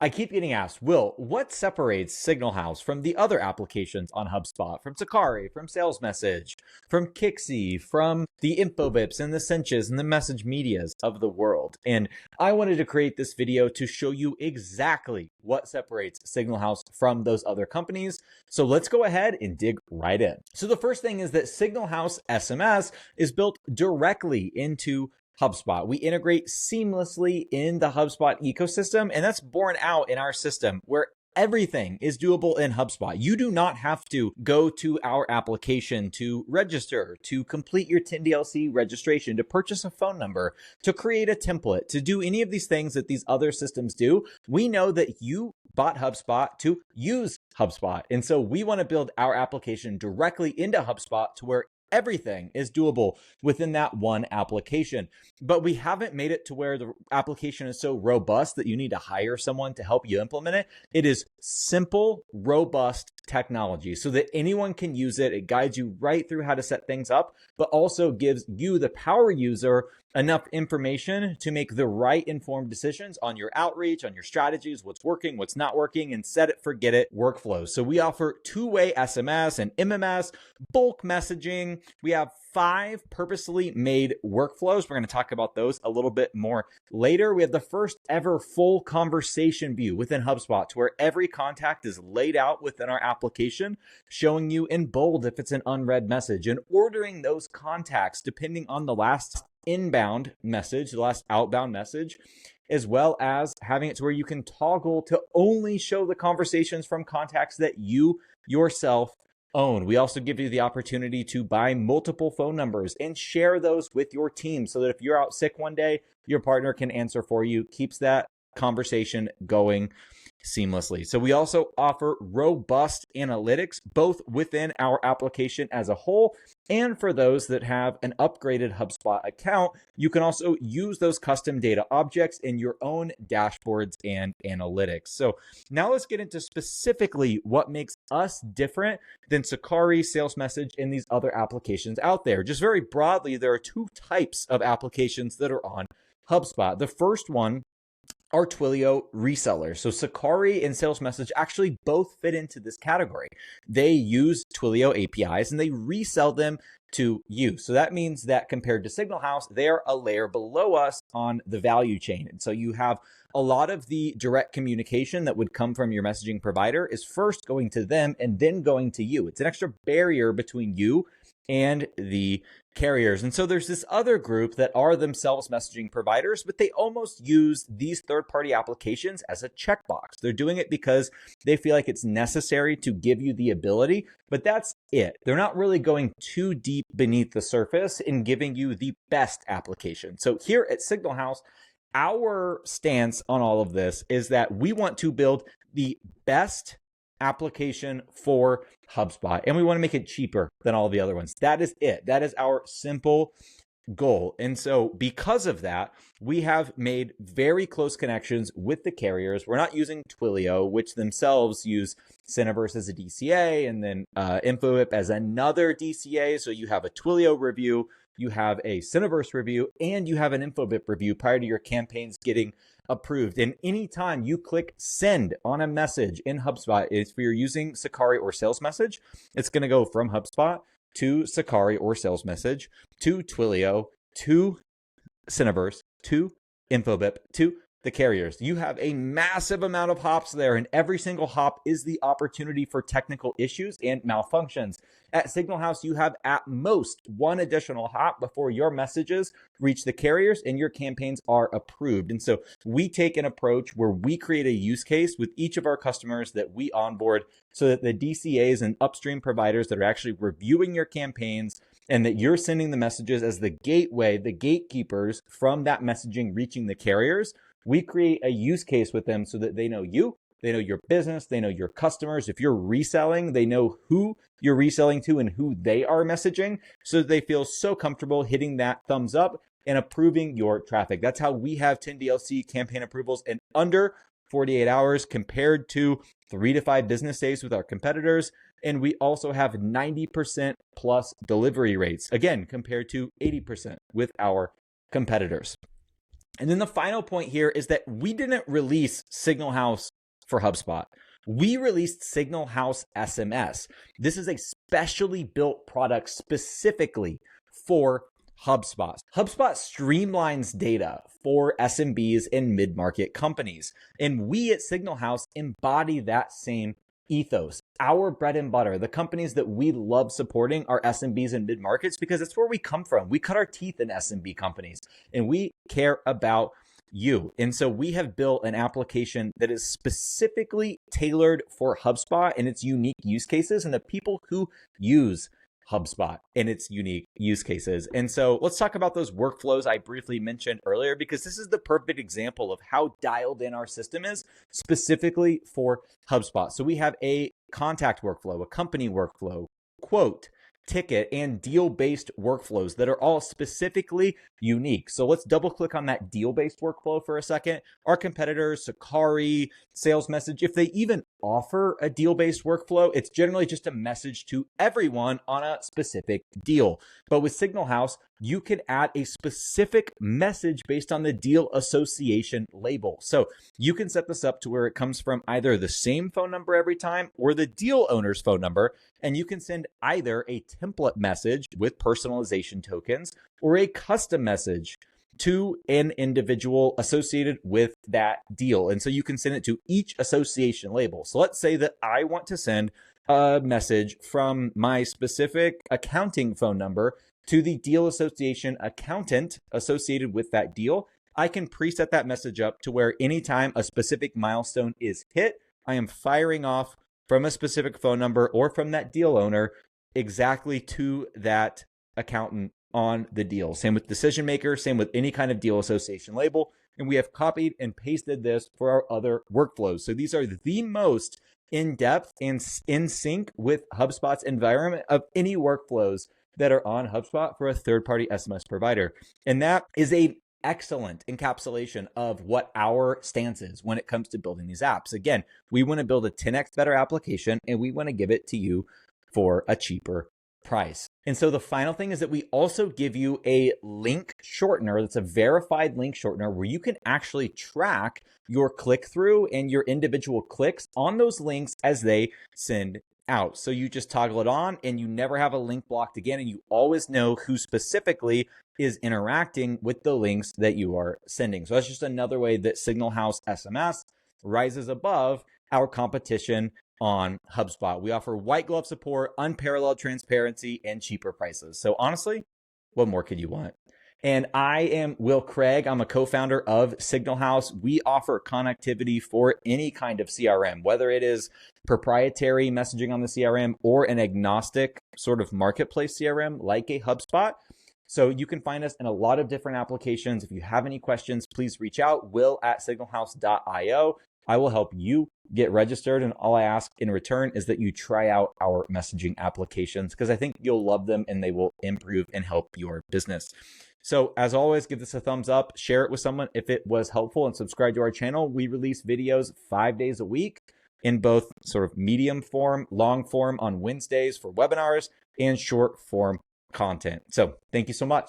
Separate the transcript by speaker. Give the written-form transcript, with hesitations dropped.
Speaker 1: I keep getting asked, Will, what separates Signal House from the other applications on HubSpot, from Sakari, from SalesMSG, from Kixie, from the InfoBips and the Cinches and the message medias of the world? And I wanted to create this video to show you exactly what separates Signal House from those other companies. So let's go ahead and dig right in. So the first thing is that Signal House SMS is built directly into HubSpot. We integrate seamlessly in the HubSpot ecosystem, and that's borne out in our system where everything is doable in HubSpot. You do not have to go to our application to register, to complete your 10DLC registration, to purchase a phone number, to create a template, to do any of these things that these other systems do. We know that you bought HubSpot to use HubSpot. And so we want to build our application directly into HubSpot to where everything is doable within that one application. But we haven't made it to where the application is so robust that you need to hire someone to help you implement it. It is simple, robust technology so that anyone can use it. It guides you right through how to set things up, but also gives you, the power user, enough information to make the right informed decisions on your outreach, on your strategies, what's working, what's not working, and set it, forget it workflows. So we offer two-way SMS and MMS, bulk messaging. We have 5 purposely made workflows. We're going to talk about those a little bit more later. We have the first ever full conversation view within HubSpot to where every contact is laid out within our application, showing you in bold if it's an unread message and ordering those contacts depending on the last inbound message, the last outbound message, as well as having it to where you can toggle to only show the conversations from contacts that you yourself own. We also give you the opportunity to buy multiple phone numbers and share those with your team so that if you're out sick one day, your partner can answer for you, keeps that conversation going seamlessly. So we also offer robust analytics, both within our application as a whole, and for those that have an upgraded HubSpot account, you can also use those custom data objects in your own dashboards and analytics. So now let's get into specifically what makes us different than Sakari, SalesMSG, and these other applications out there. Just very broadly, there are 2 types of applications that are on HubSpot. The first one are Twilio resellers. So Sakari and SalesMSG actually both fit into this category. They use Twilio APIs and they resell them to you. So that means that compared to Signal House, they're a layer below us on the value chain. And so you have a lot of the direct communication that would come from your messaging provider is first going to them and then going to you. It's an extra barrier between you and the carriers. And so there's this other group that are themselves messaging providers, but they almost use these third-party applications as a checkbox. They're doing it because they feel like it's necessary to give you the ability, but that's it. They're not really going too deep beneath the surface in giving you the best application. So here at Signal House, our stance on all of this is that we want to build the best application for HubSpot, and we want to make it cheaper than all the other ones. That is it. That is our simple goal. And so because of that, we have made very close connections with the carriers. We're not using Twilio, which themselves use Cineverse as a DCA and then InfoBip as another DCA. So you have a Twilio review, you have a Cineverse review, and you have an InfoBip review prior to your campaigns getting approved. And anytime you click send on a message in HubSpot, if you're using Sakari or SalesMSG, it's going to go from HubSpot to Sakari or SalesMSG to Twilio to Cineverse to InfoBip to the carriers. You have a massive amount of hops there, and every single hop is the opportunity for technical issues and malfunctions. At Signal House, you have at most 1 additional hop before your messages reach the carriers and your campaigns are approved. And so we take an approach where we create a use case with each of our customers that we onboard so that the DCAs and upstream providers that are actually reviewing your campaigns and that you're sending the messages as the gateway, the gatekeepers from that messaging reaching the carriers. We create a use case with them so that they know you, they know your business, they know your customers. If you're reselling, they know who you're reselling to and who they are messaging, so that they feel so comfortable hitting that thumbs up and approving your traffic. That's how we have 10DLC campaign approvals in under 48 hours compared to 3 to 5 business days with our competitors. And we also have 90% plus delivery rates, again, compared to 80% with our competitors. And then the final point here is that we didn't release Signal House for HubSpot. We released Signal House SMS. This is a specially built product specifically for HubSpot. HubSpot streamlines data for SMBs and mid-market companies. And we at Signal House embody that same ethos. Our bread and butter, the companies that we love supporting are SMBs and mid-markets because it's where we come from. We cut our teeth in SMB companies and we care about you. And so we have built an application that is specifically tailored for HubSpot and its unique use cases and the people who use HubSpot and its unique use cases. And so let's talk about those workflows I briefly mentioned earlier, because this is the perfect example of how dialed in our system is specifically for HubSpot. So we have a contact workflow, a company workflow, quote, ticket, and deal-based workflows that are all specifically unique. So let's double click on that deal-based workflow for a second. Our competitors, Sakari, SalesMSG, if they even offer a deal-based workflow, it's generally just a message to everyone on a specific deal. But with Signal House, you can add a specific message based on the deal association label. So you can set this up to where it comes from either the same phone number every time or the deal owner's phone number. And you can send either a template message with personalization tokens or a custom message to an individual associated with that deal. And so you can send it to each association label. So let's say that I want to send a message from my specific accounting phone number to the deal association accountant associated with that deal. I can preset that message up to where anytime a specific milestone is hit, I am firing off from a specific phone number or from that deal owner exactly to that accountant on the deal. Same with decision maker, same with any kind of deal association label. And we have copied and pasted this for our other workflows. So these are the most in-depth and in sync with HubSpot's environment of any workflows that are on HubSpot for a third-party SMS provider. And that is a excellent encapsulation of what our stance is when it comes to building these apps. Again, we want to build a 10x better application and we want to give it to you for a cheaper price. And so the final thing is that we also give you a link shortener that's a verified link shortener where you can actually track your click-through and your individual clicks on those links as they send out. So you just toggle it on and you never have a link blocked again, and you always know who specifically is interacting with the links that you are sending. So that's just another way that Signal House SMS rises above our competition on HubSpot. We offer white glove support, unparalleled transparency, and cheaper prices. So honestly, what more could you want? And I am Will Craig. I'm a co-founder of Signal House. We offer connectivity for any kind of CRM, whether it is proprietary messaging on the CRM or an agnostic sort of marketplace CRM like a HubSpot. So you can find us in a lot of different applications. If you have any questions, please reach out, will@signalhouse.io. I will help you get registered. And all I ask in return is that you try out our messaging applications because I think you'll love them and they will improve and help your business. So as always, give this a thumbs up, share it with someone if it was helpful, and subscribe to our channel. We release videos 5 days a week in both sort of medium form, long form on Wednesdays for webinars, and short form content. So thank you so much.